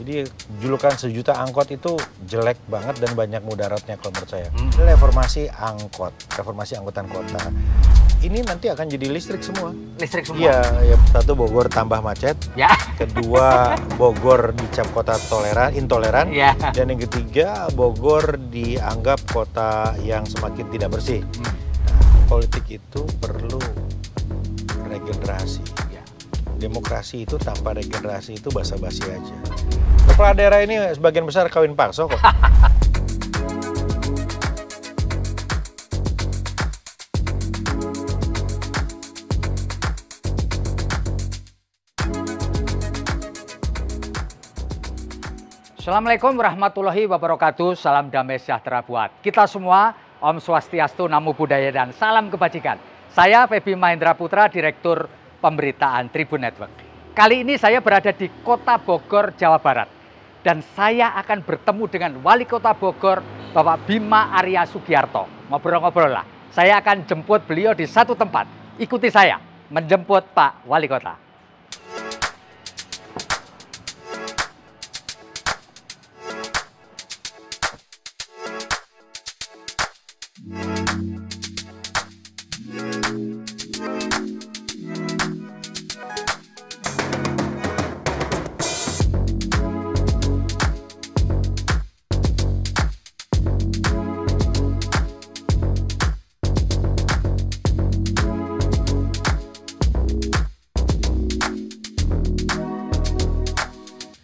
Jadi julukan sejuta angkot itu jelek banget dan banyak mudaratnya kalau menurut saya. Reformasi angkot, reformasi angkutan kota. Ini nanti akan jadi listrik semua. Listrik semua? Iya, ya, satu Bogor tambah macet. Ya. Kedua, Bogor dicap kota intoleran. Ya. Dan yang ketiga, Bogor dianggap kota yang semakin tidak bersih. Nah, politik itu perlu regenerasi. Ya. Demokrasi itu tanpa regenerasi itu basa-basi aja. Kepala daerah ini sebagian besar kawin paksa kok. Assalamualaikum warahmatullahi wabarakatuh. Salam damai sejahtera buat kita semua. Om Swastiastu, Namo Buddhaya, dan salam kebajikan. Saya Feby Mahendra Putra, Direktur Pemberitaan Tribun Network. Kali ini saya berada di Kota Bogor, Jawa Barat. Dan saya akan bertemu dengan Wali Kota Bogor, Bapak Bima Arya Sugiarto. Ngobrol-ngobrol lah. Saya akan jemput beliau di satu tempat. Ikuti saya menjemput Pak Wali Kota.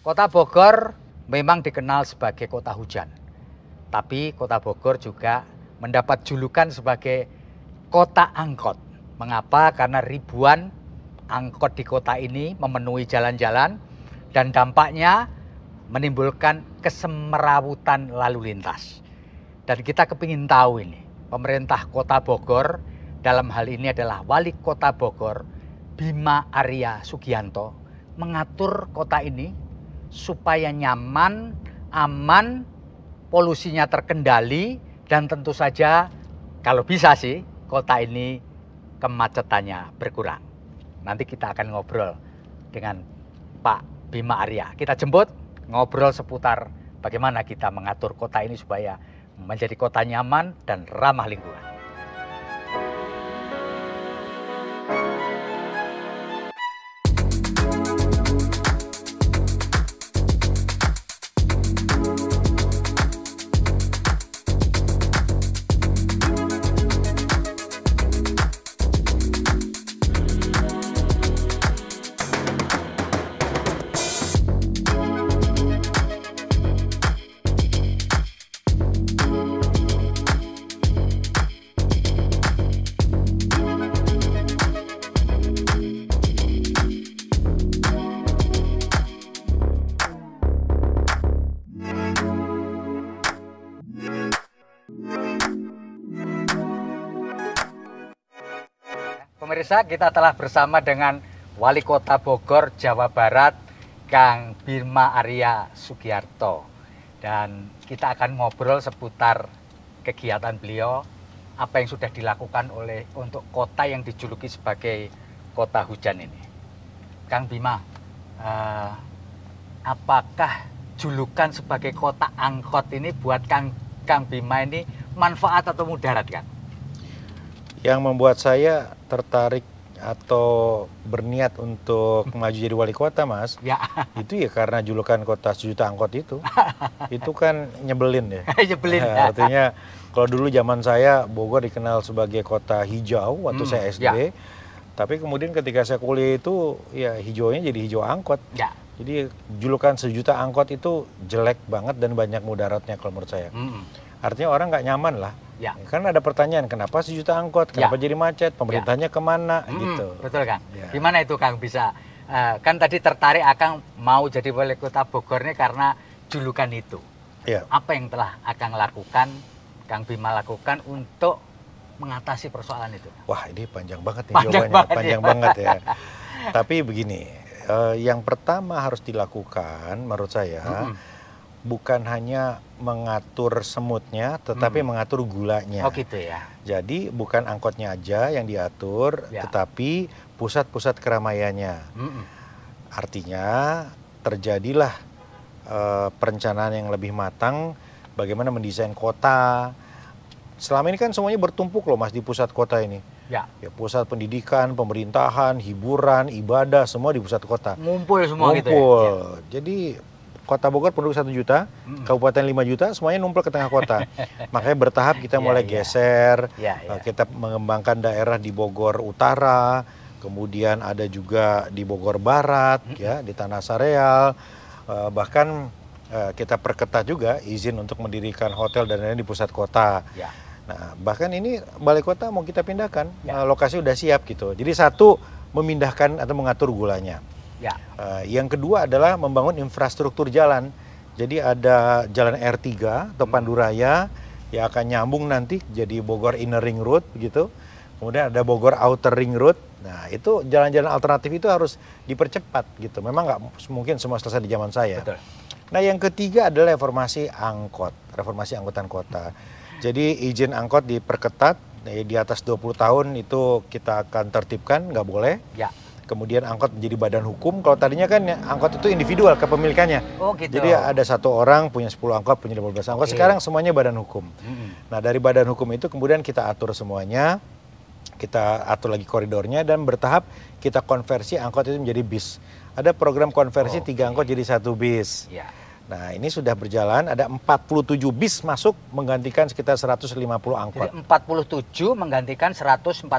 Kota Bogor memang dikenal sebagai kota hujan. Tapi Kota Bogor juga mendapat julukan sebagai kota angkot. Mengapa? Karena ribuan angkot di kota ini memenuhi jalan-jalan dan dampaknya menimbulkan kesemerawutan lalu lintas. Dan kita kepingin tahu ini, pemerintah Kota Bogor dalam hal ini adalah Wali Kota Bogor, Bima Arya Sugiarto, mengatur kota ini supaya nyaman, aman, polusinya terkendali, dan tentu saja kalau bisa sih kota ini kemacetannya berkurang. Nanti kita akan ngobrol dengan Pak Bima Arya. Kita jemput ngobrol seputar bagaimana kita mengatur kota ini supaya menjadi kota nyaman dan ramah lingkungan. Pemirsa, kita telah bersama dengan Wali Kota Bogor, Jawa Barat, Kang Bima Arya Sugiarto. Dan kita akan ngobrol seputar kegiatan beliau, apa yang sudah dilakukan untuk kota yang dijuluki sebagai kota hujan ini. Kang Bima, apakah julukan sebagai kota angkot ini buat Kang Bima ini manfaat atau mudarat, Kang? Yang membuat saya tertarik atau berniat untuk maju jadi wali kota, Mas, ya. Itu ya karena julukan kota sejuta angkot itu. Itu kan nyebelin ya. Nyebelin. Artinya kalau dulu zaman saya Bogor dikenal sebagai kota hijau waktu saya SD. Ya. Tapi kemudian ketika saya kuliah itu ya hijaunya jadi hijau angkot. Ya. Jadi julukan sejuta angkot itu jelek banget dan banyak mudaratnya kalau menurut saya. Artinya orang nggak nyaman lah. Ya. Kan ada pertanyaan, kenapa sejuta angkot? Kenapa jadi macet? Pemerintahnya kemana? Gitu. Betul, Kang. Ya. Gimana itu, Kang, bisa? Kan tadi tertarik Akang mau jadi wali kota Bogor ini karena julukan itu. Ya. Apa yang telah Akang lakukan, Kang Bima lakukan untuk mengatasi persoalan itu? Wah, ini panjang banget nih jawabannya. Panjang banget ya. Tapi begini, yang pertama harus dilakukan menurut saya, bukan hanya mengatur semutnya, tetapi mengatur gulanya. Oh gitu ya. Jadi bukan angkotnya aja yang diatur, tetapi pusat-pusat keramaiannya. Artinya terjadilah perencanaan yang lebih matang, bagaimana mendesain kota. Selama ini kan semuanya bertumpuk loh Mas di pusat kota ini. Ya, pusat pendidikan, pemerintahan, hiburan, ibadah, semua di pusat kota. Ngumpul semua gitu ya? Jadi Kota Bogor penduduk 1 juta, kabupaten 5 juta, semuanya numpuk ke tengah kota. Makanya bertahap kita mulai geser, kita mengembangkan daerah di Bogor Utara, kemudian ada juga di Bogor Barat, ya, di Tanah Sareal, bahkan kita perketat juga izin untuk mendirikan hotel dan lain-lain di pusat kota. Nah, bahkan ini balai kota mau kita pindahkan, lokasi udah siap gitu. Jadi satu, memindahkan atau mengatur gulanya. Yang kedua adalah membangun infrastruktur jalan. Jadi ada jalan R3 atau Pandu Raya yang akan nyambung nanti jadi Bogor Inner Ring Road gitu. Kemudian ada Bogor Outer Ring Road. Nah, itu jalan-jalan alternatif itu harus dipercepat gitu. Memang nggak mungkin semua selesai di zaman saya. Betul. Nah, yang ketiga adalah reformasi angkot, reformasi angkutan kota. Jadi izin angkot diperketat, di atas 20 tahun itu kita akan tertibkan, nggak boleh. Kemudian angkot menjadi badan hukum. Kalau tadinya kan angkot itu individual kepemilikannya. Gitu. Jadi ada satu orang punya 10 angkot, punya 15 angkot. Sekarang semuanya badan hukum. Nah, dari badan hukum itu kemudian kita atur semuanya. Kita atur lagi koridornya dan bertahap kita konversi angkot itu menjadi bis. Ada program konversi 3 angkot jadi 1 bis. Nah, ini sudah berjalan, ada 47 bis masuk menggantikan sekitar 150 angkot. Jadi 47 menggantikan 140?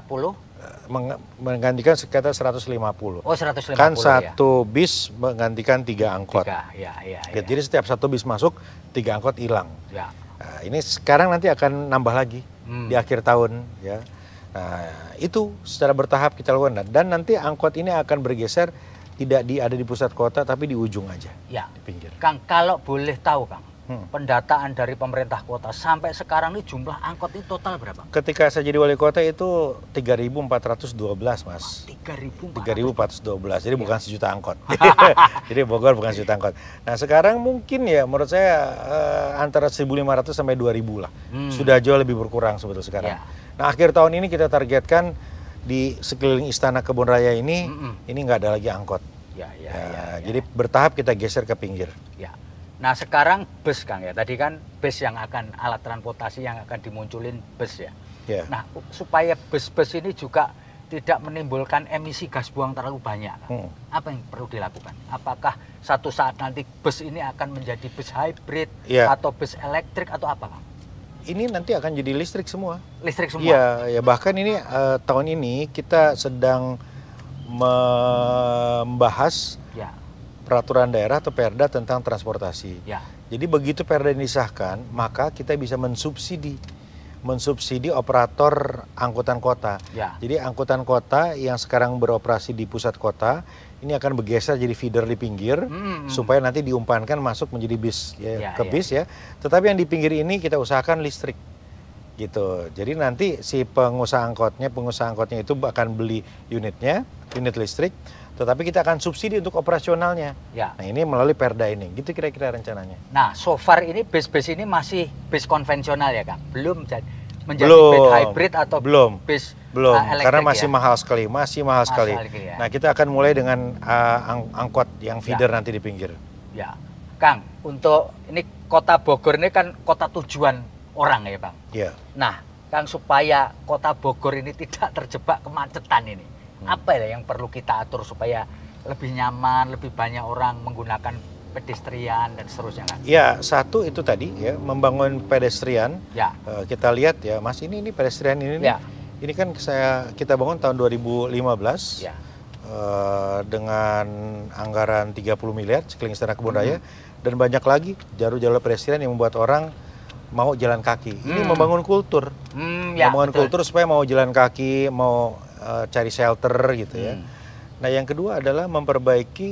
Menggantikan sekitar 150. Oh, 150 kan satu bis menggantikan 3 angkot. Jadi setiap satu bis masuk 3 angkot hilang. Nah, ini sekarang nanti akan nambah lagi di akhir tahun ya. Nah, itu secara bertahap kita lakukan dan nanti angkot ini akan bergeser tidak ada di pusat kota tapi di ujung aja. Di pinggir. Kang, kalau boleh tahu Kang, pendataan dari pemerintah kota sampai sekarang ini jumlah angkot itu total berapa? Ketika saya jadi wali kota itu 3.412 Mas. 3.412, jadi bukan 1 juta angkot. Jadi Bogor bukan 1 juta angkot. Nah, sekarang mungkin ya menurut saya antara 1.500 sampai 2.000 lah. Sudah jauh lebih berkurang sebetulnya sekarang. Nah, akhir tahun ini kita targetkan di sekeliling Istana Kebun Raya ini nggak ada lagi angkot. Jadi bertahap kita geser ke pinggir. Nah, sekarang bus Kang ya, tadi kan bus yang akan alat transportasi yang akan dimunculin bus ya. Nah, supaya bus-bus ini juga tidak menimbulkan emisi gas buang terlalu banyak, apa yang perlu dilakukan? Apakah satu saat nanti bus ini akan menjadi bus hybrid atau bus elektrik atau apa Kang? Ini nanti akan jadi listrik semua. Listrik semua? Iya, bahkan ini tahun ini kita sedang membahas peraturan daerah atau perda tentang transportasi. Jadi begitu perda ini disahkan, maka kita bisa mensubsidi operator angkutan kota. Jadi angkutan kota yang sekarang beroperasi di pusat kota ini akan bergeser jadi feeder di pinggir supaya nanti diumpankan masuk menjadi bis bis ya. Tetapi yang di pinggir ini kita usahakan listrik gitu. Jadi nanti si pengusaha angkotnya itu akan beli unit listrik, tetapi kita akan subsidi untuk operasionalnya. Nah, ini melalui perda ini. Gitu kira-kira rencananya. Nah, so far ini bis-bis ini masih bis konvensional ya, Kang? Belum menjadi bis hybrid atau bis elektrik, karena masih mahal sekali, Nah, kita akan mulai dengan angkot yang feeder nanti di pinggir. Kang, untuk ini Kota Bogor ini kan kota tujuan orang ya, Bang? Nah, Kang, supaya Kota Bogor ini tidak terjebak kemacetan ini, apa ya yang perlu kita atur supaya lebih nyaman, lebih banyak orang menggunakan pedestrian dan seterusnya kan? Ya, satu itu tadi ya, membangun pedestrian. Kita lihat ya, Mas, ini pedestrian ini ini kan kita bangun tahun 2015 dengan anggaran 30 miliar sekeliling Istana Kebun Raya dan banyak lagi jalur-jalur pedestrian yang membuat orang mau jalan kaki. Ini membangun kultur. Membangun kultur supaya mau jalan kaki, mau cari shelter gitu ya. Nah, yang kedua adalah memperbaiki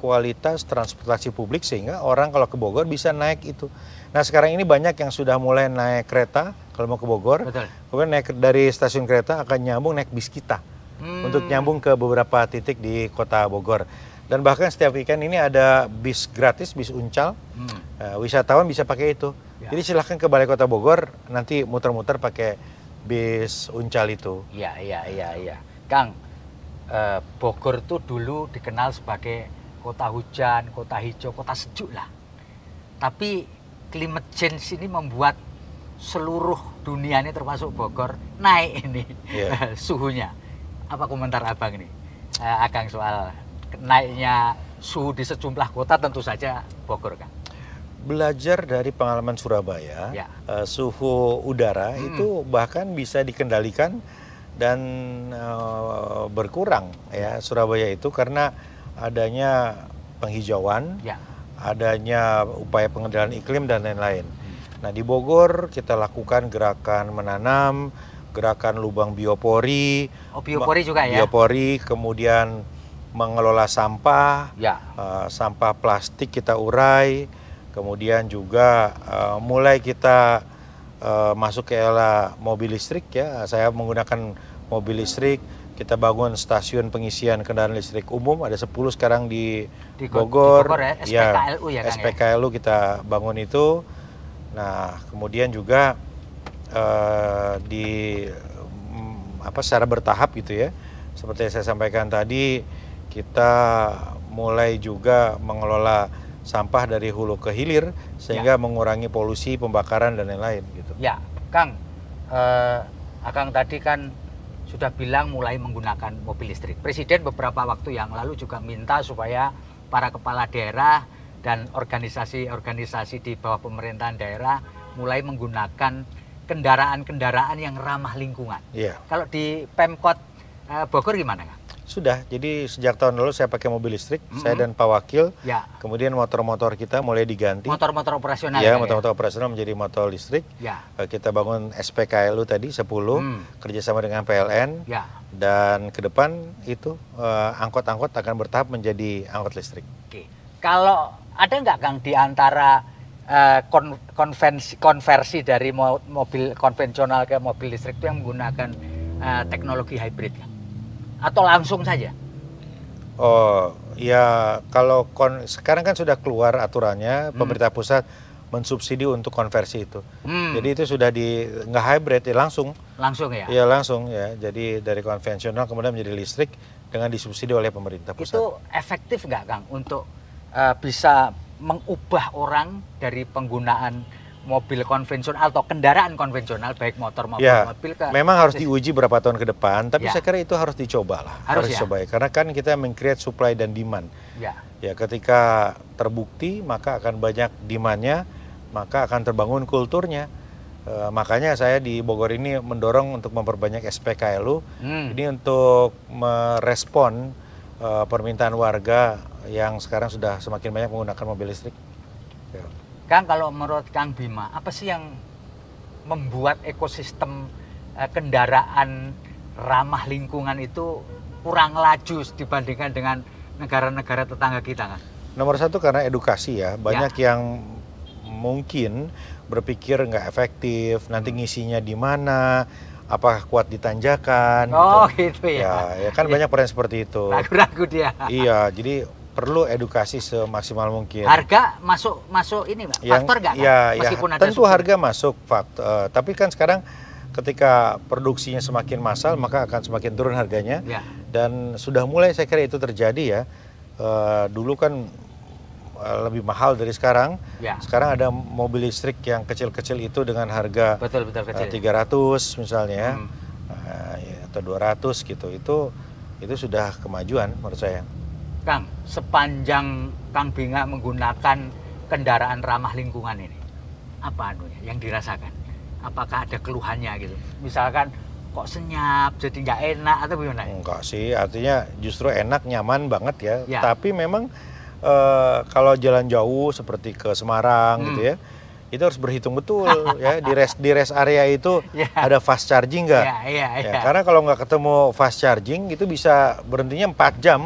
kualitas transportasi publik sehingga orang kalau ke Bogor bisa naik itu. Nah, sekarang ini banyak yang sudah mulai naik kereta kalau mau ke Bogor. Kemudian naik dari stasiun kereta akan nyambung naik bis kita untuk nyambung ke beberapa titik di Kota Bogor. Dan bahkan setiap weekend ini ada bis gratis, bis uncal. Wisatawan bisa pakai itu. Jadi silahkan ke Balai Kota Bogor, nanti muter-muter pakai bis uncal itu. Iya. Kang, Bogor itu dulu dikenal sebagai kota hujan, kota hijau, kota sejuk lah. Tapi climate change ini membuat seluruh dunia ini termasuk Bogor naik ini suhunya. Apa komentar Abang ini, Akang, soal naiknya suhu di sejumlah kota, tentu saja Bogor, Kang? Belajar dari pengalaman Surabaya, suhu udara itu bahkan bisa dikendalikan dan berkurang ya Surabaya itu karena adanya penghijauan, adanya upaya pengendalian iklim dan lain-lain. Nah, di Bogor kita lakukan gerakan menanam, gerakan lubang biopori. Oh, biopori juga ya? Biopori, kemudian mengelola sampah, sampah plastik kita urai, kemudian juga mulai kita masuk ke era mobil listrik ya. Saya menggunakan mobil listrik, kita bangun stasiun pengisian kendaraan listrik umum, ada 10 sekarang di Bogor. Di Bogor ya, SPKLU ya, Kang? SPKLU kita bangun itu. Nah, kemudian juga secara bertahap gitu ya. Seperti yang saya sampaikan tadi, kita mulai juga mengelola sampah dari hulu ke hilir sehingga mengurangi polusi, pembakaran dan lain-lain gitu. Ya, Kang, Akang tadi kan sudah bilang mulai menggunakan mobil listrik. Presiden beberapa waktu yang lalu juga minta supaya para kepala daerah dan organisasi-organisasi di bawah pemerintahan daerah mulai menggunakan kendaraan-kendaraan yang ramah lingkungan. Kalau di Pemkot Bogor gimana, Kang? Sudah, jadi sejak tahun lalu saya pakai mobil listrik, saya dan Pak Wakil. Kemudian motor-motor kita mulai diganti. Motor-motor operasional? Ya, motor-motor operasional menjadi motor listrik. Kita bangun SPKLU tadi 10, kerjasama dengan PLN. Dan ke depan itu angkot-angkot akan bertahap menjadi angkot listrik. Oke. Kalau ada nggak, Kang, di antara konversi dari mobil konvensional ke mobil listrik itu yang menggunakan teknologi hybrid, Kang? Atau langsung saja? Oh ya, kalau sekarang kan sudah keluar aturannya, pemerintah pusat mensubsidi untuk konversi itu. Jadi itu sudah nggak hybrid ya, langsung ya? Iya langsung ya, jadi dari konvensional kemudian menjadi listrik dengan disubsidi oleh pemerintah pusat. Itu efektif nggak, Kang, untuk bisa mengubah orang dari penggunaan mobil konvensional atau kendaraan konvensional, baik motor maupun mobil ke... Memang harus diuji berapa tahun ke depan, tapi saya kira itu harus dicoba lah. Harus dicoba, karena kan kita meng-create supply dan demand. Ya, ketika terbukti maka akan banyak demand-nya, maka akan terbangun kulturnya. Makanya saya di Bogor ini mendorong untuk memperbanyak SPKLU, ini untuk merespon permintaan warga yang sekarang sudah semakin banyak menggunakan mobil listrik. Kang, kalau menurut Kang Bima, apa sih yang membuat ekosistem kendaraan ramah lingkungan itu kurang laju dibandingkan dengan negara-negara tetangga kita, Kang? Nomor satu karena edukasi ya, banyak yang mungkin berpikir nggak efektif, nanti ngisinya di mana, apakah kuat di tanjakan. Gitu ya. Ya kan banyak peran seperti itu. Ragu-ragu dia. Iya, jadi perlu edukasi semaksimal mungkin. Harga masuk ini, faktor nggak? Meskipun ada tentu harga masuk faktor, tapi kan sekarang ketika produksinya semakin massal maka akan semakin turun harganya. Dan sudah mulai saya kira itu terjadi ya. Dulu kan lebih mahal dari sekarang. Sekarang ada mobil listrik yang kecil-kecil itu dengan harga 300 misalnya, atau 200 gitu. Itu sudah kemajuan menurut saya. Kang, sepanjang Kang Bima menggunakan kendaraan ramah lingkungan ini, apa yang dirasakan? Apakah ada keluhannya gitu? Misalkan kok senyap, jadi nggak enak atau gimana? Enggak sih, artinya justru enak, nyaman banget ya. Tapi memang kalau jalan jauh seperti ke Semarang gitu ya, itu harus berhitung betul ya, di rest area itu ada fast charging nggak? Karena kalau nggak ketemu fast charging itu bisa berhentinya 4 jam.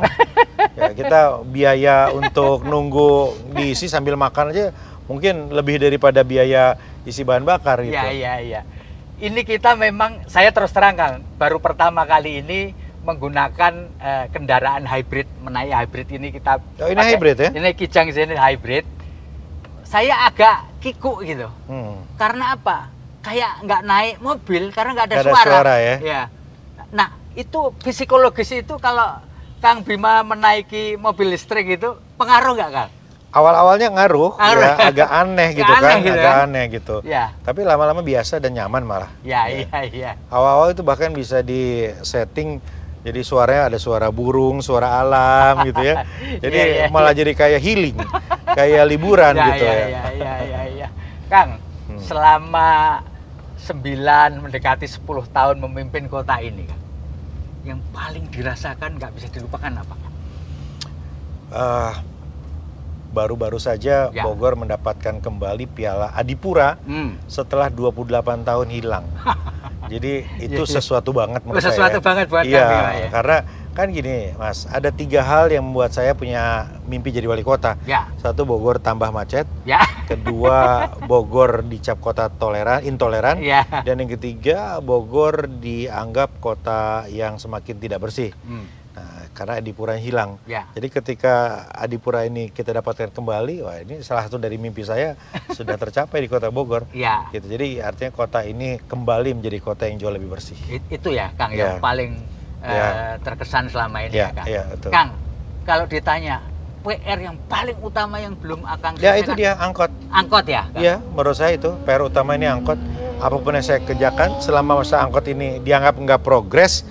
Ya, kita biaya untuk nunggu diisi sambil makan aja mungkin lebih daripada biaya isi bahan bakar gitu. Iya. Ini kita memang, saya terus terang, Kang, baru pertama kali ini menggunakan kendaraan hybrid, menaik hybrid ini kita. Ini hybrid ya? Ini Kijang ini hybrid. Saya agak kikuk gitu. Karena apa? Kayak nggak naik mobil karena nggak ada suara ya. Nah, itu psikologis itu kalau Kang Bima menaiki mobil listrik itu pengaruh nggak, Kang? Awal-awalnya ngaruh, ya, agak aneh gitu kan, gitu agak kan? aneh gitu. Ya. Tapi lama-lama biasa dan nyaman malah. Ya, iya. Awal-awal itu bahkan bisa di setting jadi suaranya ada suara burung, suara alam gitu ya. Jadi malah jadi kayak healing, kayak liburan gitu ya. Iya. Kang, selama 9 mendekati 10 tahun memimpin kota ini, Kang, yang paling dirasakan nggak bisa dilupakan apa? Baru-baru saja Bogor mendapatkan kembali Piala Adipura setelah 28 tahun hilang. Jadi itu sesuatu banget menurut saya. Sesuatu banget buat kami. Iya, karena kan gini Mas, ada 3 hal yang membuat saya punya mimpi jadi wali kota. Ya. Satu, Bogor tambah macet. Ya. Kedua, Bogor dicap kota intoleran. Ya. Dan yang ketiga, Bogor dianggap kota yang semakin tidak bersih. Karena Adipura hilang. Ya. Jadi ketika Adipura ini kita dapatkan kembali, wah ini salah satu dari mimpi saya sudah tercapai di kota Bogor. Ya. Gitu. Jadi artinya kota ini kembali menjadi kota yang jauh lebih bersih. Itu ya Kang yang paling terkesan selama ini ya Kang. Ya, betul. Kang, kalau ditanya PR yang paling utama yang belum Akang ya itu dia angkot. Angkot ya? Iya, menurut saya itu PR utama ini angkot. Apapun yang saya kerjakan selama masa angkot ini dianggap nggak progres,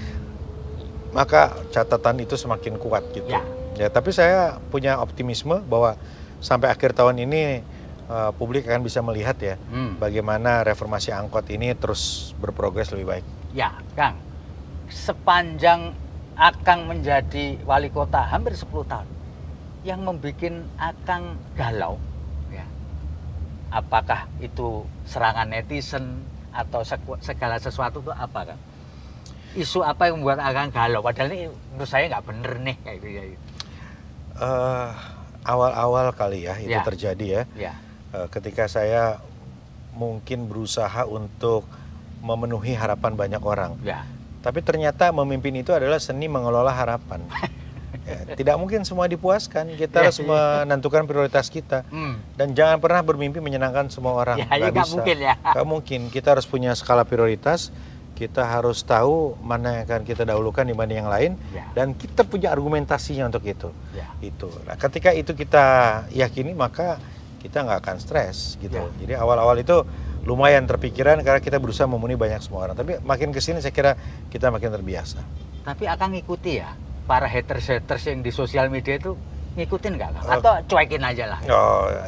maka catatan itu semakin kuat gitu. Ya, tapi saya punya optimisme bahwa sampai akhir tahun ini publik akan bisa melihat ya bagaimana reformasi angkot ini terus berprogres lebih baik. Ya, Kang. Sepanjang Akang menjadi wali kota hampir 10 tahun, yang membuat Akang galau, ya, apakah itu serangan netizen atau segala sesuatu itu apa Kang? Isu apa yang membuat Akang galau? Padahal ini menurut saya nggak bener nih kayak gitu. Awal-awal kali ya itu terjadi ya. Ketika saya mungkin berusaha untuk memenuhi harapan banyak orang. Tapi ternyata memimpin itu adalah seni mengelola harapan. Tidak mungkin semua dipuaskan. Kita harus menentukan prioritas kita. Dan jangan pernah bermimpi menyenangkan semua orang. Nggak bisa. Mungkin ya. Nggak mungkin. Kita harus punya skala prioritas. Kita harus tahu mana yang akan kita dahulukan dibanding yang lain, dan kita punya argumentasinya untuk itu. Itu. Nah, ketika itu kita yakini, maka kita nggak akan stres gitu. Jadi awal-awal itu lumayan terpikiran karena kita berusaha memenuhi banyak semua orang. Tapi makin kesini saya kira kita makin terbiasa. Tapi akan ngikuti ya para haters yang di sosial media itu. Ngikutin nggak Kang? Atau cuekin aja lah?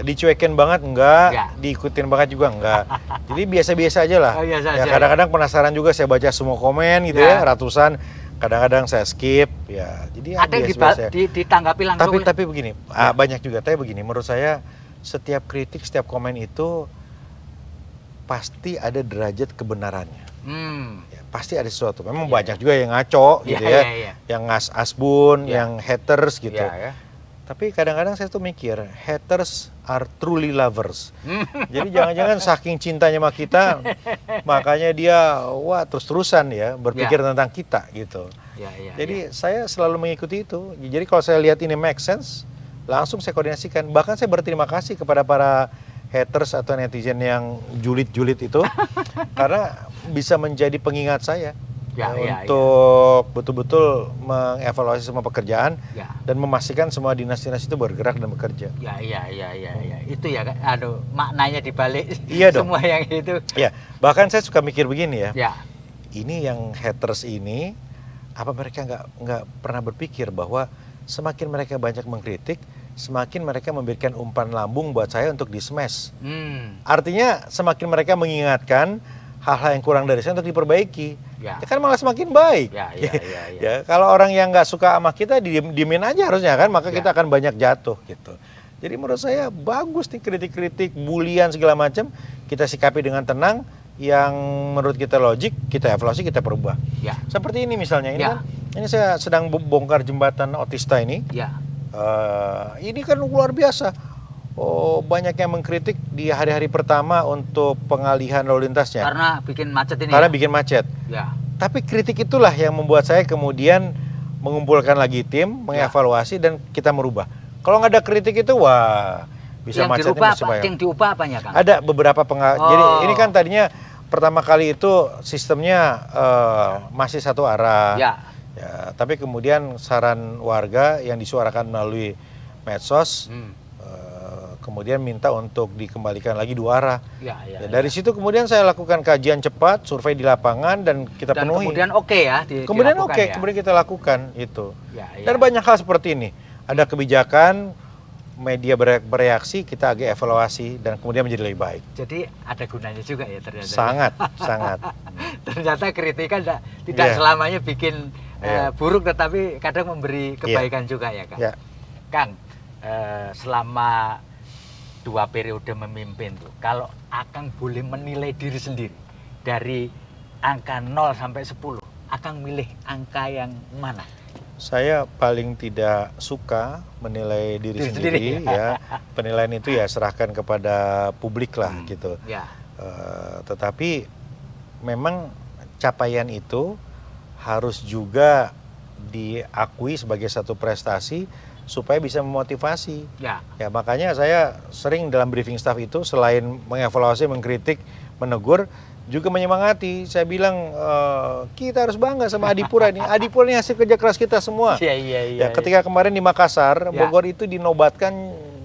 Dicuekin banget enggak, diikutin banget juga enggak. Jadi biasa-biasa aja lah. Ya kadang-kadang penasaran juga, saya baca semua komen gitu ya, ratusan. Kadang-kadang saya skip ya. Jadi ada yang ditanggapi langsung. Tapi begini, banyak juga. Tapi begini, menurut saya setiap kritik, setiap komen itu pasti ada derajat kebenarannya. Ya, pasti ada sesuatu. Memang banyak juga yang ngaco gitu ya. Yang asbun, yang haters gitu. Tapi kadang-kadang saya tuh mikir, haters are truly lovers. Jadi jangan-jangan saking cintanya sama kita, makanya dia terus-terusan ya berpikir tentang kita gitu. Jadi saya selalu mengikuti itu. Jadi kalau saya lihat ini make sense, langsung saya koordinasikan. Bahkan saya berterima kasih kepada para haters atau netizen yang julid-julid itu, karena bisa menjadi pengingat saya. Untuk betul-betul mengevaluasi semua pekerjaan dan memastikan semua dinas-dinas itu bergerak dan bekerja. Itu ya, maknanya dibalik semua yang itu. Bahkan saya suka mikir begini ya. Ini yang haters ini, apa mereka nggak pernah berpikir bahwa semakin mereka banyak mengkritik, semakin mereka memberikan umpan lambung buat saya untuk di-smash. Artinya semakin mereka mengingatkan hal-hal yang kurang dari saya untuk diperbaiki. Ya kan malah semakin baik. Ya, kalau orang yang nggak suka sama kita diemin aja harusnya kan, maka kita akan banyak jatuh gitu. Jadi menurut saya bagus nih kritik-kritik, bulian segala macam, kita sikapi dengan tenang. Yang menurut kita logik, kita evaluasi, kita perubah. Seperti ini misalnya, ini saya sedang bongkar jembatan Otista ini. Ini kan luar biasa. Banyak yang mengkritik di hari-hari pertama untuk pengalihan lalu lintasnya. Karena bikin macet ini. Karena bikin macet. Tapi kritik itulah yang membuat saya kemudian mengumpulkan lagi tim, mengevaluasi dan kita merubah. Kalau nggak ada kritik itu, bisa macetnya bisa banyak. Yang diubah apanya Kang? Ada beberapa Jadi ini kan tadinya pertama kali itu sistemnya masih satu arah. Tapi kemudian saran warga yang disuarakan melalui medsos, kemudian minta untuk dikembalikan lagi 2 arah. Dari ya. situ kemudian saya lakukan kajian cepat, survei di lapangan dan kita penuhi. Kemudian oke ya. Kemudian oke, kemudian kita lakukan itu. Dan banyak hal seperti ini. Ada kebijakan, media bereaksi, kita agak evaluasi dan kemudian menjadi lebih baik. Jadi ada gunanya juga ya ternyata. Sangat, sangat. Ternyata kritikan tidak selamanya bikin buruk, tetapi kadang memberi kebaikan juga ya Kang. Kang, selama 2 periode memimpin tuh, kalau Akang boleh menilai diri sendiri dari angka 0 sampai 10, Akang milih angka yang mana? Saya paling tidak suka menilai diri sendiri ya. Penilaian itu ya serahkan kepada publik lah gitu. Tetapi memang capaian itu harus juga diakui sebagai satu prestasi supaya bisa memotivasi. Ya makanya saya sering dalam briefing staff itu selain mengevaluasi, mengkritik, menegur, juga menyemangati. Saya bilang kita harus bangga sama Adipura ini. Adipura ini hasil kerja keras kita semua. Ketika kemarin di Makassar, Bogor itu dinobatkan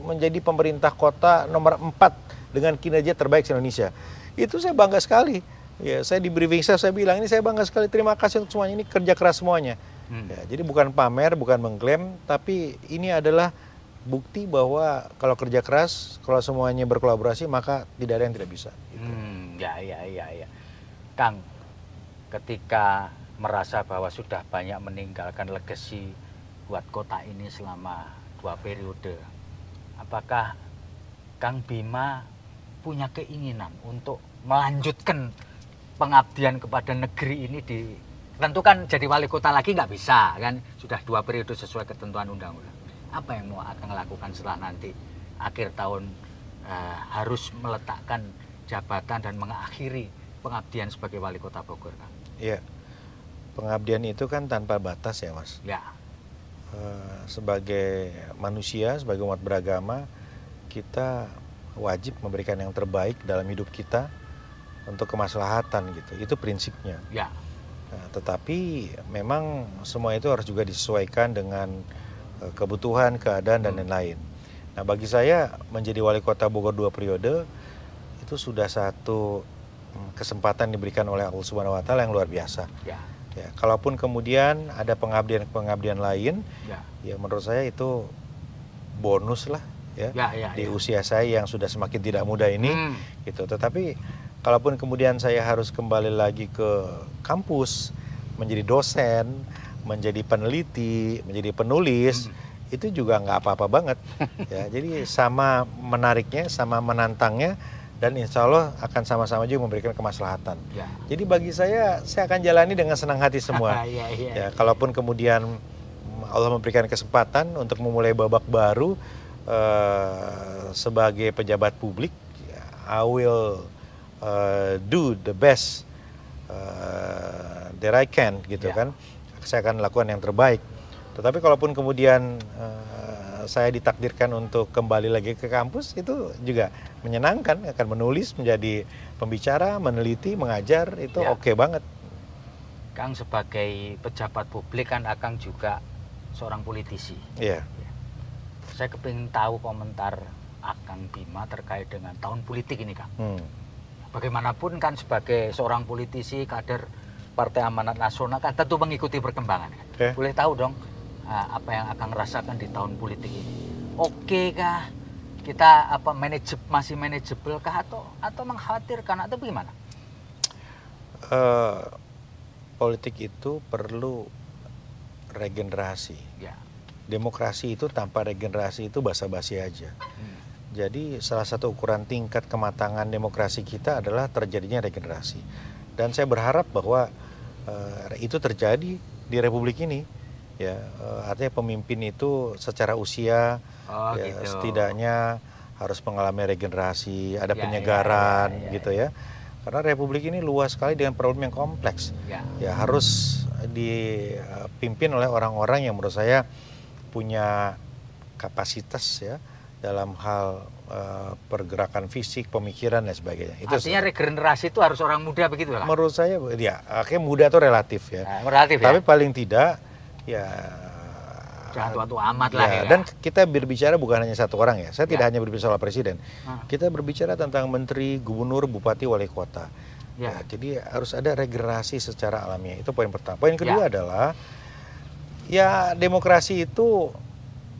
menjadi pemerintah kota nomor 4 dengan kinerja terbaik di Indonesia. Itu saya bangga sekali. Ya, saya di briefing saya bilang ini saya bangga sekali. Terima kasih untuk semuanya, ini kerja keras semuanya. Jadi bukan pamer, bukan mengklaim, tapi ini adalah bukti bahwa kalau kerja keras, kalau semuanya berkolaborasi, maka tidak ada yang tidak bisa. Gitu. Ya. Kang, ketika merasa bahwa sudah banyak meninggalkan legacy buat kota ini selama 2 periode, apakah Kang Bima punya keinginan untuk melanjutkan pengabdian kepada negeri ini tentu kan jadi wali kota lagi nggak bisa kan, sudah 2 periode sesuai ketentuan undang-undang. Apa yang mau Akang lakukan setelah nanti akhir tahun harus meletakkan jabatan dan mengakhiri pengabdian sebagai wali kota Bogor, Kang? Iya, pengabdian itu kan tanpa batas ya Mas. Sebagai manusia, sebagai umat beragama, kita wajib memberikan yang terbaik dalam hidup kita untuk kemaslahatan gitu. Itu prinsipnya. Tetapi memang semua itu harus juga disesuaikan dengan kebutuhan, keadaan dan lain-lain. Nah, bagi saya menjadi wali kota Bogor 2 periode itu sudah satu kesempatan diberikan oleh Allah Subhanahu wa taala yang luar biasa. Kalaupun kemudian ada pengabdian lain, ya menurut saya itu bonus lah ya. Di usia saya yang sudah semakin tidak muda ini gitu. Tetapi kalaupun kemudian saya harus kembali lagi ke kampus, menjadi dosen, menjadi peneliti, menjadi penulis, itu juga nggak apa-apa banget. Ya, jadi sama menariknya, sama menantangnya, dan insya Allah akan sama-sama juga memberikan kemaslahatan. Jadi bagi saya akan jalani dengan senang hati semua. Kalaupun kemudian Allah memberikan kesempatan untuk memulai babak baru sebagai pejabat publik, I will do the best that I can gitu kan. Saya akan lakukan yang terbaik. Tetapi kalaupun kemudian saya ditakdirkan untuk kembali lagi ke kampus, itu juga menyenangkan, akan menulis, menjadi pembicara, meneliti, mengajar, itu oke banget. Kang sebagai pejabat publik kan Akang juga seorang politisi. Saya kepingin tahu komentar Akang Bima terkait dengan tahun politik ini, Kang. Bagaimanapun kan sebagai seorang politisi, kader Partai Amanat Nasional kan tentu mengikuti perkembangan. Boleh tahu dong apa yang Akang rasakan di tahun politik ini? Oke kah? Kita masih manageable kah atau mengkhawatirkan atau bagaimana? Politik itu perlu regenerasi. Demokrasi itu tanpa regenerasi itu basa-basi aja. Jadi salah satu ukuran tingkat kematangan demokrasi kita adalah terjadinya regenerasi. Dan saya berharap bahwa itu terjadi di Republik ini. Artinya pemimpin itu secara usia gitu. Setidaknya harus mengalami regenerasi, ada penyegaran gitu ya. Karena Republik ini luas sekali dengan problem yang kompleks. Harus dipimpin oleh orang-orang yang menurut saya punya kapasitas ya dalam hal pergerakan fisik, pemikiran dan sebagainya. Artinya regenerasi itu harus orang muda begitu lah? Menurut saya akhirnya muda itu relatif ya. Tapi paling tidak ya jangan tua-tua amat lah ya. Dan kita berbicara bukan hanya satu orang ya. Saya tidak hanya berbicara soal presiden. Kita berbicara tentang menteri, gubernur, bupati, wali kota. Ya, jadi harus ada regenerasi secara alamiah. Itu poin pertama. Poin kedua adalah ya demokrasi itu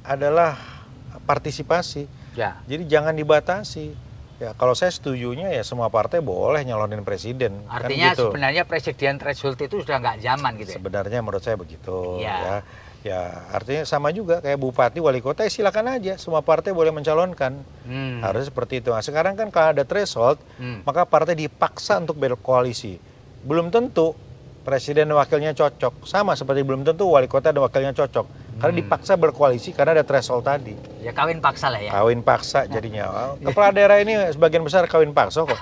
adalah partisipasi. Jadi jangan dibatasi. Ya, kalau saya setujunya ya semua partai boleh nyalonin presiden. Artinya kan gitu. Sebenarnya presiden threshold itu sudah nggak zaman gitu ya? Sebenarnya menurut saya begitu. Ya, artinya sama juga kayak bupati, wali kota ya silakan aja. Semua partai boleh mencalonkan. Harusnya seperti itu. Nah, sekarang kan kalau ada threshold, maka partai dipaksa untuk berkoalisi. Belum tentu presiden dan wakilnya cocok. Sama seperti belum tentu wali kota dan wakilnya cocok. Karena dipaksa berkoalisi karena ada threshold tadi. Ya kawin paksa lah ya. Kawin paksa jadinya. Kepala daerah ini sebagian besar kawin paksa kok.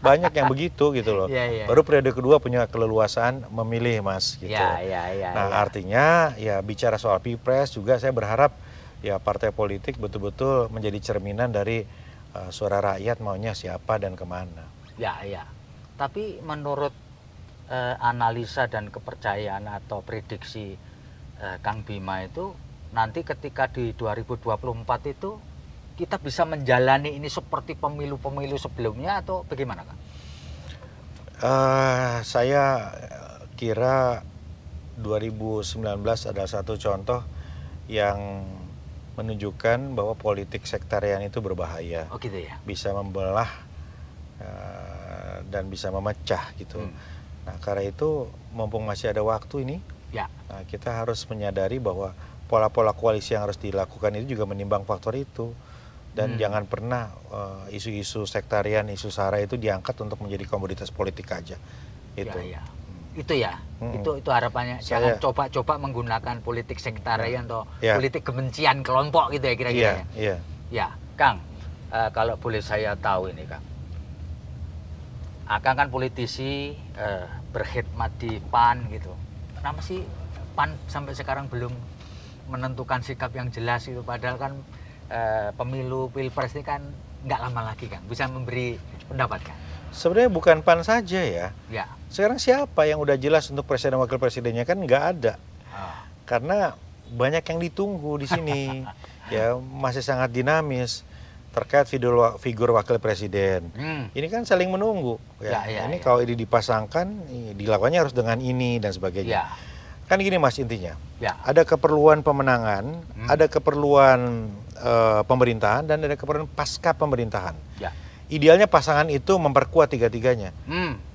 Banyak yang begitu gitu loh. Baru periode kedua punya keleluasaan memilih Mas. Gitu. Nah artinya ya bicara soal Pilpres juga saya berharap ya partai politik betul-betul menjadi cerminan dari suara rakyat maunya siapa dan kemana. Tapi menurut analisa dan kepercayaan atau prediksi Kang Bima itu nanti ketika di 2024 itu kita bisa menjalani ini seperti pemilu-pemilu sebelumnya atau bagaimana Kang? Saya kira 2019 adalah satu contoh yang menunjukkan bahwa politik sektarian itu berbahaya. Oh gitu ya? Bisa membelah dan bisa memecah gitu. Nah karena itu mumpung masih ada waktu ini, nah, kita harus menyadari bahwa pola-pola koalisi yang harus dilakukan itu juga menimbang faktor itu. Dan jangan pernah isu-isu sektarian, isu SARA itu diangkat untuk menjadi komoditas politik aja. Itu. Itu ya, itu harapannya. Jangan coba-coba menggunakan politik sektarian atau politik kebencian kelompok gitu ya kira-kira. Ya, Kang, kalau boleh saya tahu ini Kang. Akang kan politisi berkhidmat di PAN gitu. Kenapa sih PAN sampai sekarang belum menentukan sikap yang jelas itu? Padahal kan pemilu Pilpres ini kan nggak lama lagi Kang. Bisa memberi pendapat Kang? Sebenarnya bukan PAN saja ya. Sekarang siapa yang udah jelas untuk presiden wakil presidennya kan nggak ada. Karena banyak yang ditunggu di sini. Ya masih sangat dinamis terkait figur wakil presiden. Ini kan saling menunggu. Ini kalau ini dipasangkan, dilakukannya harus dengan ini dan sebagainya. Kan gini Mas intinya. Ada keperluan pemenangan, ada keperluan pemerintahan dan ada keperluan pasca pemerintahan. Idealnya pasangan itu memperkuat tiga-tiganya.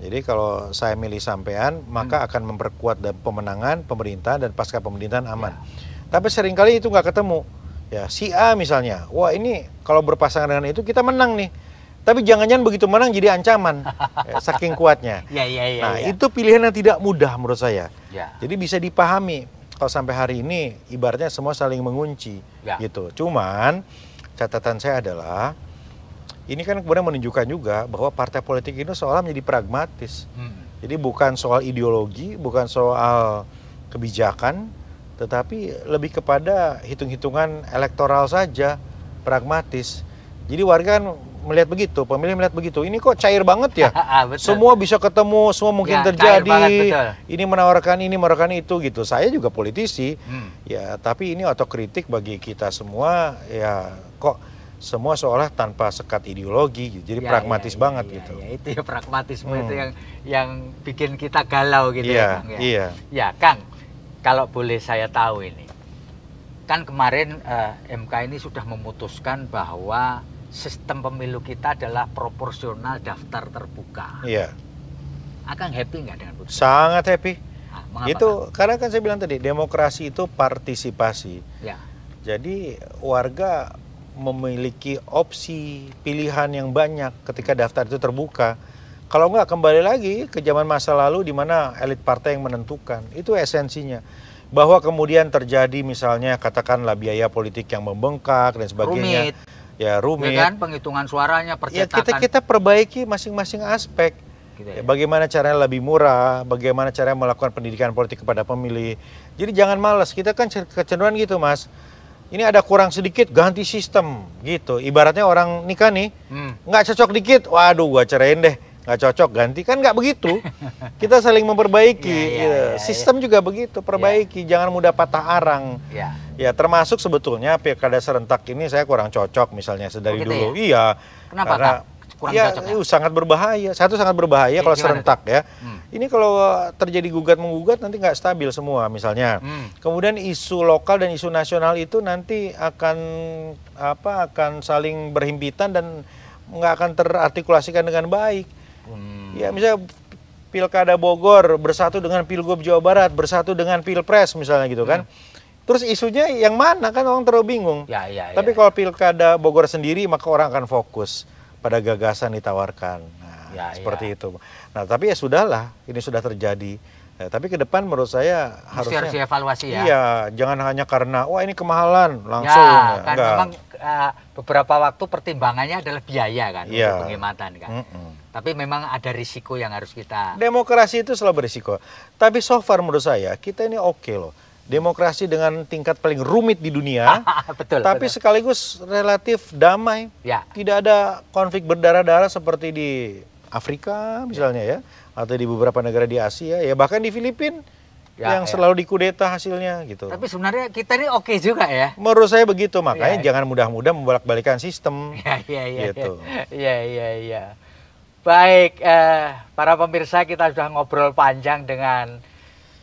Jadi kalau saya milih sampean, maka akan memperkuat dan pemenangan, pemerintahan dan pasca pemerintahan aman. Tapi seringkali itu nggak ketemu. Ya, si A misalnya, wah ini kalau berpasangan dengan itu kita menang nih. Tapi jangan-jangan begitu menang jadi ancaman, saking kuatnya. Nah itu pilihan yang tidak mudah menurut saya. Jadi bisa dipahami kalau sampai hari ini ibaratnya semua saling mengunci gitu. Cuman catatan saya adalah ini kan kemudian menunjukkan juga bahwa partai politik itu seolah menjadi pragmatis. Jadi bukan soal ideologi, bukan soal kebijakan, tetapi lebih kepada hitung-hitungan elektoral saja, pragmatis. Jadi warga kan melihat begitu, pemilih melihat begitu. Ini kok cair banget ya? Semua bisa ketemu, semua mungkin terjadi. Banget, ini menawarkan itu gitu. Saya juga politisi, ya. Tapi ini otokritik bagi kita semua. Ya, kok semua seolah tanpa sekat ideologi, gitu. Jadi pragmatis banget gitu. Itu ya pragmatisme itu yang bikin kita galau gitu ya, Kang. Ya, Kang. Kalau boleh saya tahu ini, kan kemarin MK ini sudah memutuskan bahwa sistem pemilu kita adalah proporsional daftar terbuka. Akang happy nggak dengan putusan? Sangat happy. Itu karena kan saya bilang tadi, demokrasi itu partisipasi. Jadi warga memiliki opsi pilihan yang banyak ketika daftar itu terbuka. Kalau nggak kembali lagi ke zaman masa lalu di mana elit partai yang menentukan. Itu esensinya. Bahwa kemudian terjadi misalnya katakanlah biaya politik yang membengkak dan sebagainya. Rumit. Ya kan, penghitungan suaranya, percetakan. Ya kita perbaiki masing-masing aspek. Bagaimana caranya lebih murah, bagaimana caranya melakukan pendidikan politik kepada pemilih. Jadi jangan malas, kita kan kecenderungan gitu Mas. Ini ada kurang sedikit, ganti sistem gitu. Ibaratnya orang nikah nih, nggak cocok dikit, waduh gua ceraiin deh. Nggak cocok, ganti. Kan nggak begitu. Kita saling memperbaiki. Sistem juga begitu, perbaiki. Jangan mudah patah arang. Ya termasuk sebetulnya pilkada serentak ini saya kurang cocok misalnya sedari dulu. Ya? Iya. Kenapa karena kurang ya, cocok ya? Sangat berbahaya. Satu sangat berbahaya kalau serentak ya. Ini kalau terjadi gugat-menggugat nanti nggak stabil semua misalnya. Kemudian isu lokal dan isu nasional itu nanti akan saling berhimpitan dan nggak akan terartikulasikan dengan baik. Ya misalnya Pilkada Bogor bersatu dengan Pilgub Jawa Barat, bersatu dengan Pilpres misalnya gitu kan. Terus isunya yang mana kan orang terlalu bingung. Tapi kalau Pilkada Bogor sendiri maka orang akan fokus pada gagasan ditawarkan. Nah, seperti itu. Nah, tapi ya sudahlah, ini sudah terjadi. Tapi ke depan menurut saya harus dievaluasi ya. Iya, jangan hanya karena wah ini kemahalan langsung. Ya, kan memang beberapa waktu pertimbangannya adalah biaya kan untuk penghematan kan. Tapi memang ada risiko yang harus kita. Demokrasi itu selalu berisiko. Tapi so far menurut saya kita ini oke loh. Demokrasi dengan tingkat paling rumit di dunia, tapi sekaligus relatif damai. Tidak ada konflik berdarah-darah seperti di Afrika misalnya ya, atau di beberapa negara di Asia, ya bahkan di Filipina yang selalu dikudeta hasilnya gitu. Tapi sebenarnya kita ini oke juga ya. Menurut saya begitu, makanya jangan mudah-mudah membolak-balikan sistem. Gitu. Iya. Baik, para pemirsa, kita sudah ngobrol panjang dengan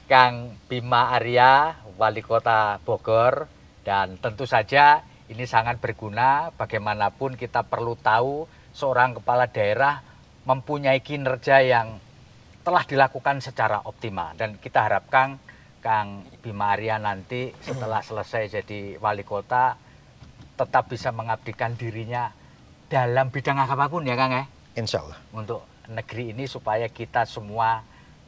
Kang Bima Arya, Wali Kota Bogor, dan tentu saja ini sangat berguna. Bagaimanapun kita perlu tahu seorang kepala daerah mempunyai kinerja yang telah dilakukan secara optimal, dan kita harapkan Kang Bima Arya nanti setelah selesai jadi wali kota tetap bisa mengabdikan dirinya dalam bidang apapun ya Kang ya. Insya Allah. Untuk negeri ini supaya kita semua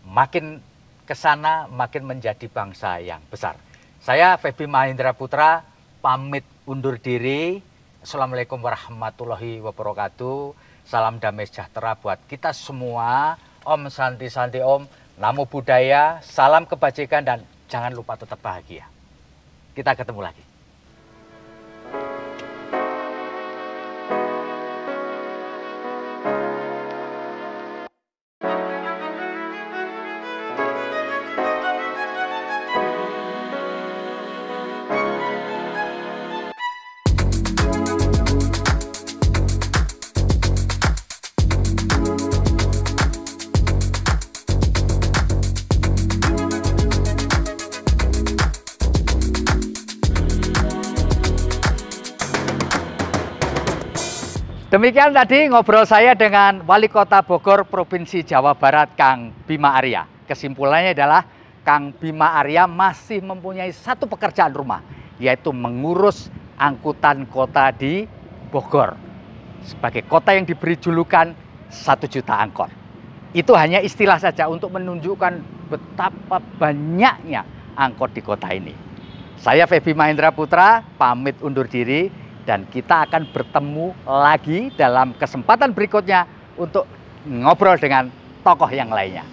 makin kesana makin menjadi bangsa yang besar. Saya Feby Mahendra Putra pamit undur diri. Assalamualaikum warahmatullahi wabarakatuh. Salam damai sejahtera buat kita semua. Om Santi Santi Om. Namo Buddhaya. Salam kebajikan dan jangan lupa tetap bahagia. Kita ketemu lagi. Demikian tadi ngobrol saya dengan Wali Kota Bogor Provinsi Jawa Barat, Kang Bima Arya. Kesimpulannya adalah Kang Bima Arya masih mempunyai satu pekerjaan rumah, yaitu mengurus angkutan kota di Bogor. Sebagai kota yang diberi julukan 1 juta angkot. Itu hanya istilah saja untuk menunjukkan betapa banyaknya angkot di kota ini. Saya Feby Mahendra Putra, pamit undur diri. Dan kita akan bertemu lagi dalam kesempatan berikutnya untuk ngobrol dengan tokoh yang lainnya.